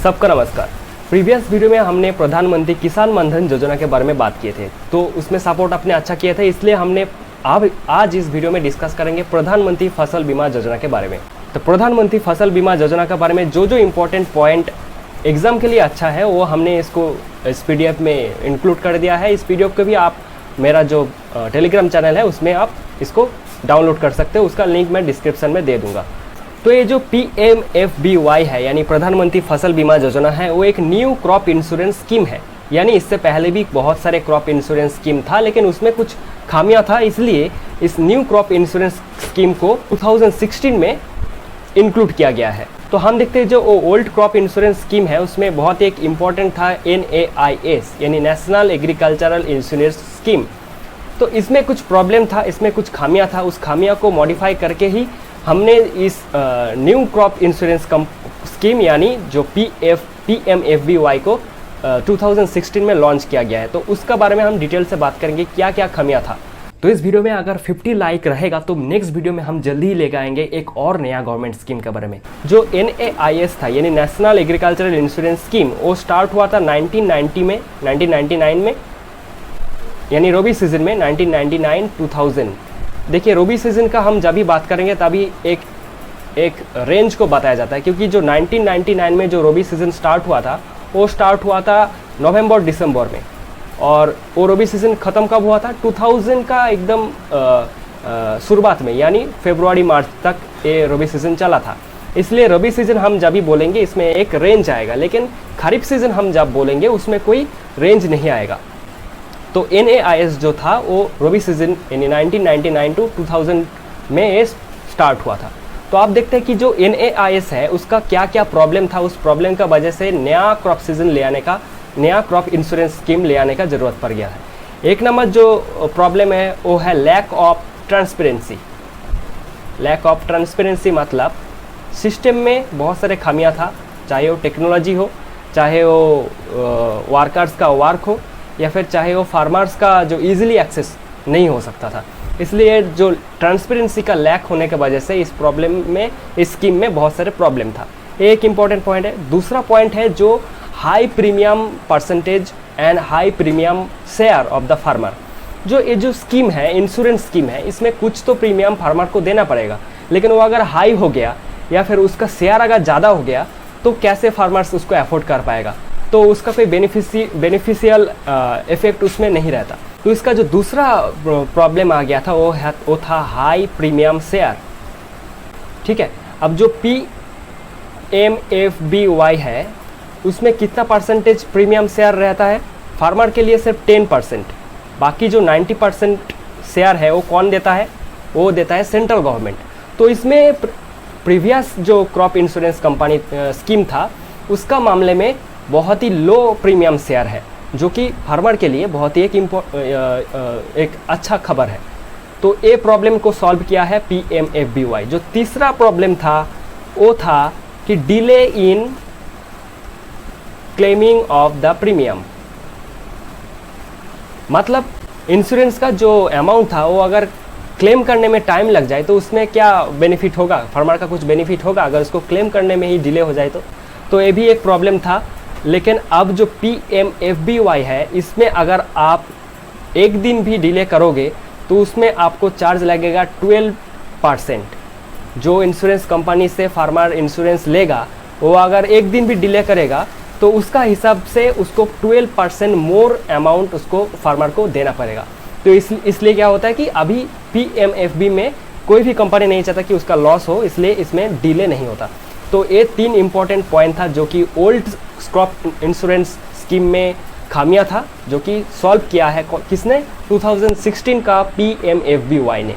सबका नमस्कार। Previous video में हमने प्रधानमंत्री किसान मानधन योजना के बारे में बात किए थे, तो उसमें सपोर्ट अपने अच्छा किया था, इसलिए हमने आज इस वीडियो में डिस्कस करेंगे प्रधानमंत्री फसल बीमा योजना के बारे में। तो प्रधानमंत्री फसल बीमा योजना के बारे में जो इम्पोर्टेंट पॉइंट एग्जाम के लिए अच्छा है वो हमने इसको इस PDF में इंक्लूड कर दिया है। इस PDF को भी आप मेरा जो टेलीग्राम चैनल है उसमें आप इसको डाउनलोड कर सकते हो, उसका लिंक मैं डिस्क्रिप्शन में दे दूंगा। तो ये जो PMFBY है यानी प्रधानमंत्री फसल बीमा योजना है, वो एक न्यू क्रॉप इंश्योरेंस स्कीम है। यानी इससे पहले भी बहुत सारे क्रॉप इंश्योरेंस स्कीम था, लेकिन उसमें कुछ खामियां था, इसलिए इस न्यू क्रॉप इंश्योरेंस स्कीम को 2016 में इंक्लूड किया गया है। तो हम देखते हैं जो ओल्ड क्रॉप इंश्योरेंस स्कीम है उसमें बहुत एक इम्पॉर्टेंट था NAIS यानी नेशनल एग्रीकल्चरल इंश्योरेंस स्कीम। तो इसमें कुछ प्रॉब्लम था, इसमें कुछ खामियां था, उस खामियां को मॉडिफाई करके ही हमने इस न्यू क्रॉप इंश्योरेंस स्कीम यानी जो PMFBY को 2016 में लॉन्च किया गया है। तो उसका बारे में हम डिटेल से बात करेंगे, क्या क्या खामियां था। तो इस वीडियो में अगर 50 लाइक रहेगा तो नेक्स्ट वीडियो में हम जल्दी ही लेकर आएंगे एक और नया गवर्नमेंट स्कीम के बारे में। जो NAIS था यानी नेशनल एग्रीकल्चरल इंश्योरेंस स्कीम, वो स्टार्ट हुआ था 1999 में, यानी रबी सीजन में 1999-2000। देखिए रबी सीजन का हम जब भी बात करेंगे तभी एक रेंज को बताया जाता है, क्योंकि जो 1999 में जो रबी सीजन स्टार्ट हुआ था वो स्टार्ट हुआ था नवंबर-दिसंबर में, और वो रबी सीजन ख़त्म कब हुआ था 2000 का एकदम शुरुआत में, यानी फरवरी-मार्च तक ये रबी सीजन चला था। इसलिए रबी सीजन हम जब भी बोलेंगे इसमें एक रेंज आएगा, लेकिन खरीफ सीजन हम जब बोलेंगे उसमें कोई रेंज नहीं आएगा। तो NAIS जो था वो रबी सीजन यानी 1999-2000 में ये स्टार्ट हुआ था। तो आप देखते हैं कि जो NAIS है उसका क्या क्या प्रॉब्लम था, उस प्रॉब्लम का वजह से नया क्रॉप सीजन ले आने का, नया क्रॉप इंश्योरेंस स्कीम ले आने का ज़रूरत पड़ गया है। एक नंबर जो प्रॉब्लम है वो है lack of transparency. Lack of transparency मतलब सिस्टम में बहुत सारे खामियां था, चाहे वो टेक्नोलॉजी हो, चाहे वो वर्कर्स का वर्क हो, या फिर चाहे वो फार्मर्स का जो इजीली एक्सेस नहीं हो सकता था। इसलिए जो ट्रांसपेरेंसी का लैक होने की वजह से इस प्रॉब्लम में, इस स्कीम में बहुत सारे प्रॉब्लम था। एक इम्पॉर्टेंट पॉइंट है। दूसरा पॉइंट है जो high premium percentage and high premium share of the farmer. जो ये जो स्कीम है, इंश्योरेंस स्कीम है, इसमें कुछ तो प्रीमियम फार्मर को देना पड़ेगा, लेकिन वो अगर हाई हो गया या फिर उसका शेयर अगर ज़्यादा हो गया तो कैसे फार्मर्स उसको अफोर्ड कर पाएगा, तो उसका कोई बेनिफिशियल इफेक्ट उसमें नहीं रहता। तो इसका जो दूसरा प्रॉब्लम आ गया था वो था हाई प्रीमियम शेयर। ठीक है, अब जो PMFBY है उसमें कितना परसेंटेज प्रीमियम शेयर रहता है? फार्मर के लिए सिर्फ 10%, बाकी जो 90% शेयर है वो कौन देता है? वो देता है सेंट्रल गवर्नमेंट। तो इसमें प्रीवियस जो क्रॉप इंश्योरेंस कंपनी स्कीम था उसका मामले में बहुत ही लो प्रीमियम शेयर है, जो कि फार्मर के लिए बहुत ही एक अच्छा खबर है। तो ये प्रॉब्लम को सॉल्व किया है PMFBY। जो तीसरा प्रॉब्लम था वो था कि delay in claiming of the premium. मतलब इंश्योरेंस का जो अमाउंट था वो अगर क्लेम करने में टाइम लग जाए तो उसमें क्या बेनिफिट होगा? फार्मर का कुछ बेनिफिट होगा अगर उसको क्लेम करने में ही डिले हो जाए तो ये भी एक प्रॉब्लम था। लेकिन अब जो PMFBY है इसमें अगर आप एक दिन भी डिले करोगे तो उसमें आपको चार्ज लगेगा 12%। जो इंश्योरेंस कंपनी से फार्मर इंश्योरेंस लेगा वो अगर एक दिन भी डिले करेगा तो उसका हिसाब से उसको 12% मोर अमाउंट उसको फार्मर को देना पड़ेगा। तो इसलिए क्या होता है कि अभी PMFB में कोई भी कंपनी नहीं चाहता कि उसका लॉस हो, इसलिए इसमें डिले नहीं होता। तो ये 3 इम्पॉर्टेंट पॉइंट था जो कि ओल्ड क्रॉप इंश्योरेंस स्कीम में खामियां था, जो कि सॉल्व किया है किसने? 2016 का PMFBY ने।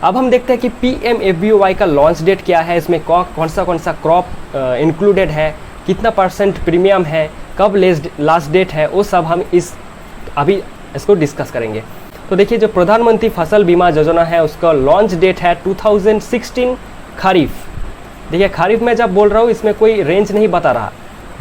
अब हम देखते हैं कि PMFBY का लॉन्च डेट क्या है, इसमें कौन सा क्रॉप इंक्लूडेड है, कितना % प्रीमियम है, कब लास्ट डेट है, वो सब हम अभी इसको डिस्कस करेंगे। तो देखिए जो प्रधानमंत्री फसल बीमा योजना है उसका लॉन्च डेट है 2016 खरीफ। देखिए खरीफ में जब बोल रहा हूँ इसमें कोई रेंज नहीं बता रहा,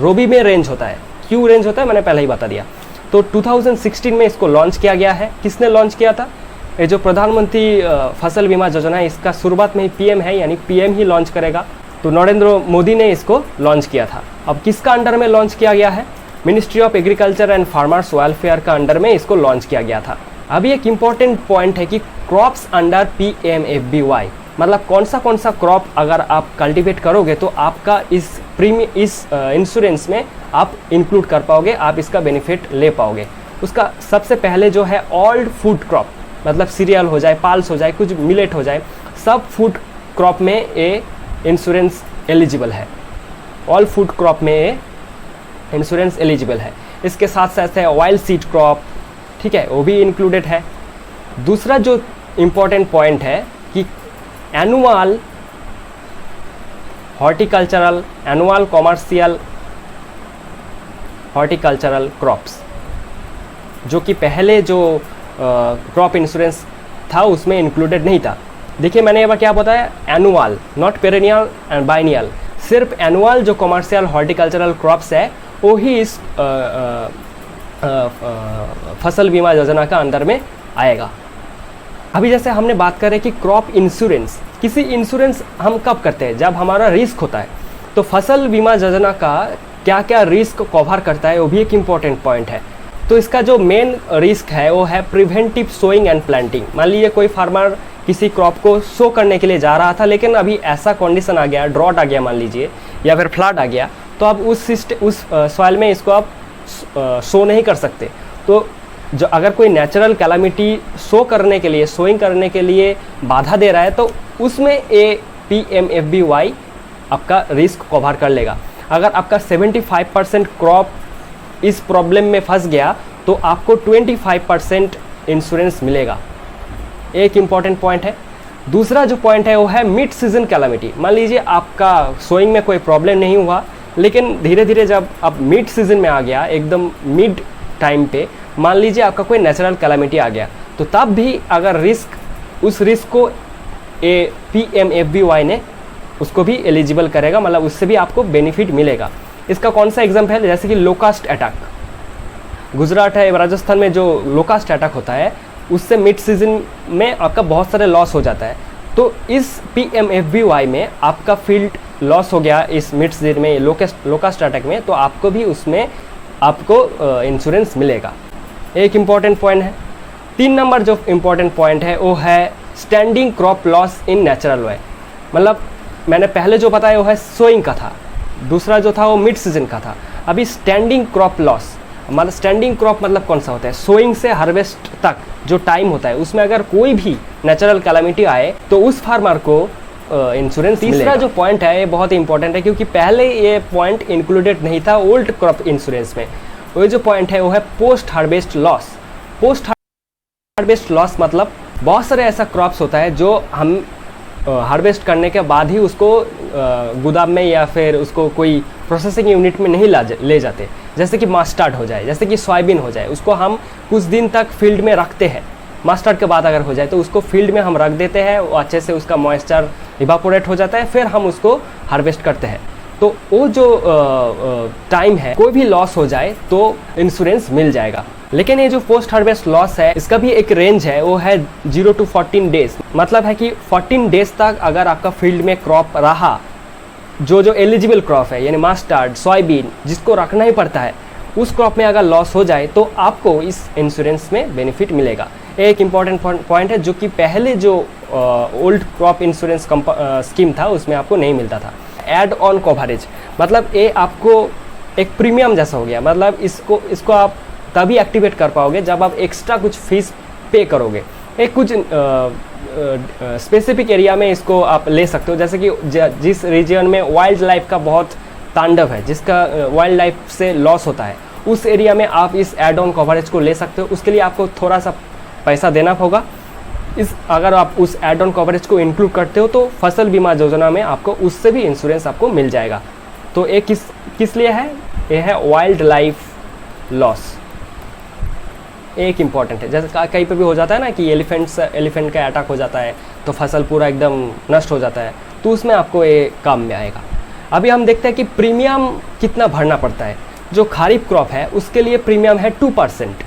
रबी में रेंज होता है। क्यों रेंज होता है मैंने पहले ही बता दिया। तो 2016 में इसको लॉन्च किया गया है। किसने लॉन्च किया था? ये जो प्रधानमंत्री फसल बीमा योजना है इसका शुरुआत में ही PM है, यानी PM ही लॉन्च करेगा। तो नरेंद्र मोदी ने इसको लॉन्च किया था। अब किसका अंडर में लॉन्च किया गया है? Ministry of agriculture and farmers welfare का अंडर में इसको लॉन्च किया गया था। अभी एक इम्पॉर्टेंट पॉइंट है कि क्रॉप्स अंडर PMFBY, मतलब कौन सा क्रॉप अगर आप कल्टीवेट करोगे तो आपका इस इंश्योरेंस में आप इंक्लूड कर पाओगे, आप इसका बेनिफिट ले पाओगे। उसका सबसे पहले जो है ऑल फूड क्रॉप, मतलब सीरियल हो जाए, पाल्स हो जाए, कुछ मिलेट हो जाए, सब फूड क्रॉप में ये इंश्योरेंस एलिजिबल है। ऑल फूड क्रॉप में ये इंश्योरेंस एलिजिबल है। इसके साथ साथ है ऑयल सीड क्रॉप, ठीक है, वो भी इंक्लूडेड है। दूसरा जो इम्पोर्टेंट पॉइंट है कि annual horticultural, annual commercial horticultural crops, जो कि पहले जो क्रॉप इंश्योरेंस था उसमें इंक्लूडेड नहीं था। देखिए मैंने एक बार क्या बताया, annual, not perennial and biennial, सिर्फ एनुअल जो कॉमर्शियल हॉर्टिकल्चरल क्रॉप्स है वो ही इस फसल बीमा योजना का अंदर में आएगा। अभी जैसे हमने बात करें कि क्रॉप इंश्योरेंस, किसी इंश्योरेंस हम कब करते हैं? जब हमारा रिस्क होता है। तो फसल बीमा योजना का क्या क्या रिस्क कवर करता है वो भी एक इम्पॉर्टेंट पॉइंट है। तो इसका जो मेन रिस्क है वो है प्रिवेंटिव सोइंग एंड प्लांटिंग। मान लीजिए कोई फार्मर किसी क्रॉप को सो करने के लिए जा रहा था, लेकिन अभी ऐसा कंडीशन आ गया, ड्रॉट आ गया मान लीजिए, या फिर फ्लड आ गया, तो अब उस सॉइल में इसको आप सो नहीं कर सकते। तो जो अगर कोई नेचुरल कैलामिटी सो करने के लिए, सोइंग करने के लिए बाधा दे रहा है, तो उसमें ये PMFBY आपका रिस्क कवर कर लेगा। अगर आपका 75% क्रॉप इस प्रॉब्लम में फंस गया तो आपको 25% इंश्योरेंस मिलेगा। एक इम्पॉर्टेंट पॉइंट है। दूसरा जो पॉइंट है वो है मिड सीजन कैलामिटी। मान लीजिए आपका सोइंग में कोई प्रॉब्लम नहीं हुआ, लेकिन धीरे धीरे जब आप मिड सीजन में आ गया, एकदम मिड टाइम पे मान लीजिए आपका कोई नेचुरल कैलामिटी आ गया, तो तब भी अगर उस रिस्क को PMFBY ने उसको भी एलिजिबल करेगा, मतलब उससे भी आपको बेनिफिट मिलेगा। इसका कौन सा एग्जाम्पल है? जैसे कि लोकास्ट अटैक, गुजरात है, राजस्थान में जो लोकास्ट अटैक होता है उससे मिड सीजन में आपका बहुत सारे लॉस हो जाता है। तो इस PMFBY में आपका फील्ड लॉस हो गया इस मिड सीजन में, लोकास्ट अटैक में, तो आपको भी उसमें आपको इंश्योरेंस मिलेगा। एक इम्पॉर्टेंट पॉइंट है। 3 नंबर जो इम्पॉर्टेंट पॉइंट है वो है standing crop loss in natural way. मतलब मैंने पहले जो बताया वो है सोइंग का था, दूसरा जो था वो मिड सीजन का था। अभी स्टैंडिंग क्रॉप लॉस, मतलब स्टैंडिंग क्रॉप मतलब कौन सा होता है? सोइंग से हार्वेस्ट तक जो टाइम होता है उसमें अगर कोई भी नेचुरल कैलामिटी आए तो उस फार्मर को इंश्योरेंस। तीसरा जो पॉइंट है ये बहुत इंपॉर्टेंट है, क्योंकि पहले ये पॉइंट इंक्लूडेड नहीं था ओल्ड क्रॉप इंश्योरेंस में। वो जो पॉइंट है वो है post harvest loss. Post harvest loss मतलब बहुत सारे ऐसा क्रॉप्स होता है जो हम हार्वेस्ट करने के बाद ही उसको गोदाम में या फिर उसको कोई प्रोसेसिंग यूनिट में नहीं ले जाते। जैसे कि मस्टर्ड हो जाए, जैसे कि सोयाबीन हो जाए, उसको हम कुछ दिन तक फील्ड में रखते हैं। मस्टर्ड के बाद अगर हो जाए तो उसको फील्ड में हम रख देते हैं, वो अच्छे से उसका मॉइस्चर इवापोरेट हो जाता है, फिर हम उसको हार्वेस्ट करते हैं। तो वो जो टाइम है, कोई भी लॉस हो जाए तो इंश्योरेंस मिल जाएगा। लेकिन ये जो पोस्ट हार्वेस्ट लॉस है इसका भी एक रेंज है, वो है 0 to 14 डेज। मतलब है कि 14 डेज तक अगर आपका फील्ड में क्रॉप रहा, जो एलिजिबल क्रॉप है, यानी मस्टर्ड, सोयाबीन, जिसको रखना ही पड़ता है, उस क्रॉप में अगर लॉस हो जाए तो आपको इस इंश्योरेंस में बेनिफिट मिलेगा। एक इम्पॉर्टेंट पॉइंट है जो कि पहले जो ओल्ड क्रॉप इंश्योरेंस स्कीम था उसमें आपको नहीं मिलता था। एड ऑन कवरेज, मतलब ये आपको एक प्रीमियम जैसा हो गया। मतलब इसको आप तभी एक्टिवेट कर पाओगे जब आप एक्स्ट्रा कुछ फीस पे करोगे। एक कुछ स्पेसिफिक एरिया में इसको आप ले सकते हो, जैसे कि जिस रीजन में वाइल्ड लाइफ का बहुत तांडव है, जिसका वाइल्ड लाइफ से लॉस होता है, उस एरिया में आप इस एड ऑन कवरेज को ले सकते हो। उसके लिए आपको थोड़ा सा पैसा देना होगा। अगर आप उस एड ऑन कवरेज को इंक्लूड करते हो तो फसल बीमा योजना में आपको उससे भी इंश्योरेंस आपको मिल जाएगा। तो ये किस लिए है? ये है वाइल्ड लाइफ लॉस। एक इम्पॉर्टेंट है, जैसे कहीं पे भी हो जाता है ना कि एलिफेंट का अटैक हो जाता है तो फसल पूरा एकदम नष्ट हो जाता है, तो उसमें आपको ये काम में आएगा। अभी हम देखते हैं कि प्रीमियम कितना भरना पड़ता है। जो खरीफ क्रॉप है उसके लिए प्रीमियम है 2%,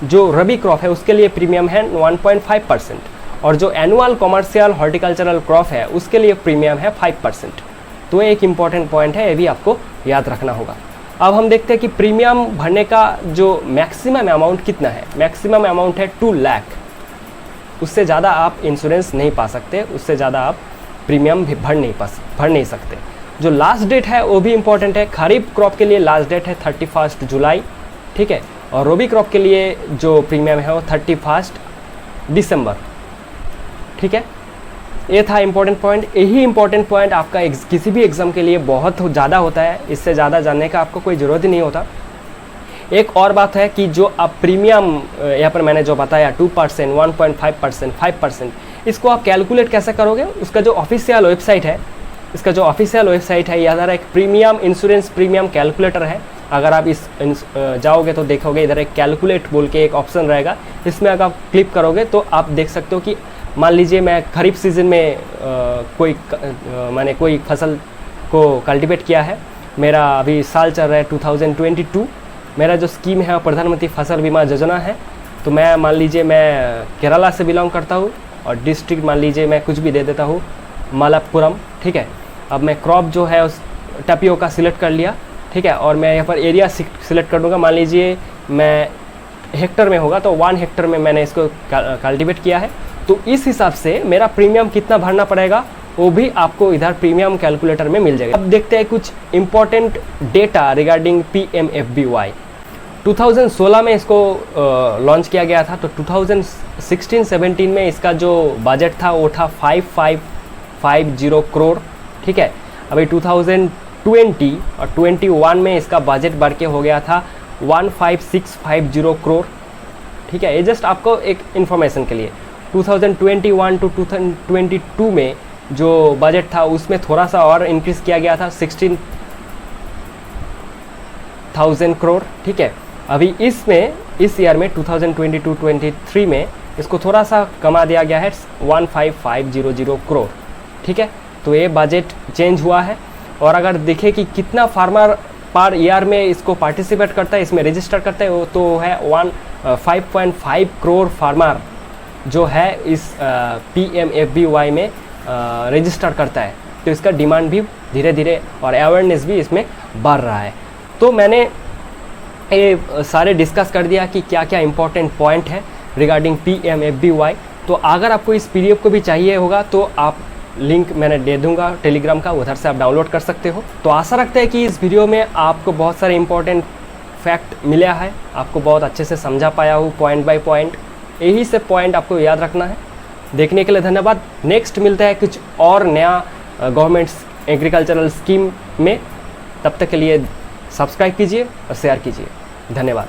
जो रबी क्रॉप है उसके लिए प्रीमियम है 1.5%, और जो एनुअल कॉमर्शियल हॉर्टिकल्चरल क्रॉप है उसके लिए प्रीमियम है 5%। तो एक इम्पॉर्टेंट पॉइंट है, ये भी आपको याद रखना होगा। अब हम देखते हैं कि प्रीमियम भरने का जो मैक्सिमम अमाउंट कितना है। मैक्सिमम अमाउंट है 2 लाख, उससे ज़्यादा आप इंश्योरेंस नहीं पा सकते, उससे ज़्यादा आप प्रीमियम भी भर नहीं सकते। जो लास्ट डेट है वो भी इम्पॉर्टेंट है। खरीफ क्रॉप के लिए लास्ट डेट है 31 जुलाई, ठीक है, और रबी क्रॉप के लिए जो प्रीमियम है वो 31 दिसंबर, ठीक है। ये था इम्पोर्टेंट पॉइंट। यही इम्पोर्टेंट पॉइंट आपका किसी भी एग्ज़ाम के लिए बहुत ज़्यादा होता है, इससे ज़्यादा जानने का आपको कोई ज़रूरत ही नहीं होता। एक और बात है कि जो आप प्रीमियम यहाँ पर मैंने जो बताया 2%, 1.5%, 5%, इसको आप कैलकुलेट कैसे करोगे? उसका जो ऑफिशियल वेबसाइट है, इसका जो ऑफिशियल वेबसाइट है, यहाँ एक प्रीमियम इंश्योरेंस प्रीमियम कैलकुलेटर है। अगर आप इस जाओगे तो देखोगे इधर एक कैलकुलेट बोल के एक ऑप्शन रहेगा, इसमें अगर आप क्लिक करोगे तो आप देख सकते हो कि मान लीजिए मैं खरीफ सीज़न में मैंने कोई फसल को कल्टीवेट किया है, मेरा अभी साल चल रहा है 2022, मेरा जो स्कीम है प्रधानमंत्री फसल बीमा योजना है। तो मैं मान लीजिए मैं केरला से बिलोंग करता हूँ और डिस्ट्रिक्ट मान लीजिए मैं कुछ भी दे देता हूँ, मलप्पुरम, ठीक है। अब मैं क्रॉप जो है उस टपियो का सिलेक्ट कर लिया, ठीक है, और मैं यहाँ पर एरिया सिलेक्ट कर दूँगा। मान लीजिए मैं हेक्टर में होगा तो 1 हेक्टर में मैंने इसको कल्टीवेट किया है, तो इस हिसाब से मेरा प्रीमियम कितना भरना पड़ेगा वो भी आपको इधर प्रीमियम कैलकुलेटर में मिल जाएगा। अब देखते हैं कुछ इंपॉर्टेंट डेटा रिगार्डिंग PMFBY। 2016 में इसको लॉन्च किया गया था, तो 2016-17 में इसका जो बजट था वो था 5550 करोड़, ठीक है। अभी 2020 और 21 में इसका बजट बढ़ के हो गया था 15650 करोड़, ठीक है। ये जस्ट आपको एक इन्फॉर्मेशन के लिए। 2021 टू 2022 में जो बजट था उसमें थोड़ा सा और इंक्रीज़ किया गया था 16,000 करोड़, ठीक है। अभी इस ईयर में 2022-23 में इसको थोड़ा सा कमा दिया गया है 15500 करोड़, ठीक है। तो ये बजट चेंज हुआ है। और अगर देखें कि कितना फार्मर पर ईयर में इसको पार्टिसिपेट करता है, इसमें रजिस्टर करता है, वो तो है 5.5 करोड़ फार्मर जो है इस PMFBY में रजिस्टर करता है। तो इसका डिमांड भी धीरे धीरे और अवेयरनेस भी इसमें बढ़ रहा है। तो मैंने ये सारे डिस्कस कर दिया कि क्या क्या इंपॉर्टेंट पॉइंट है रिगार्डिंग PMFBY। तो अगर आपको इस PDF को भी चाहिए होगा तो आप लिंक मैंने दे दूंगा टेलीग्राम का, उधर से आप डाउनलोड कर सकते हो। तो आशा रखते हैं कि इस वीडियो में आपको बहुत सारे इंपॉर्टेंट फैक्ट मिला है, आपको बहुत अच्छे से समझा पाया हूँ पॉइंट बाय पॉइंट। यही से पॉइंट आपको याद रखना है। देखने के लिए धन्यवाद। नेक्स्ट मिलता है कुछ और नया गवर्नमेंट एग्रीकल्चरल स्कीम में। तब तक के लिए सब्सक्राइब कीजिए और शेयर कीजिए। धन्यवाद।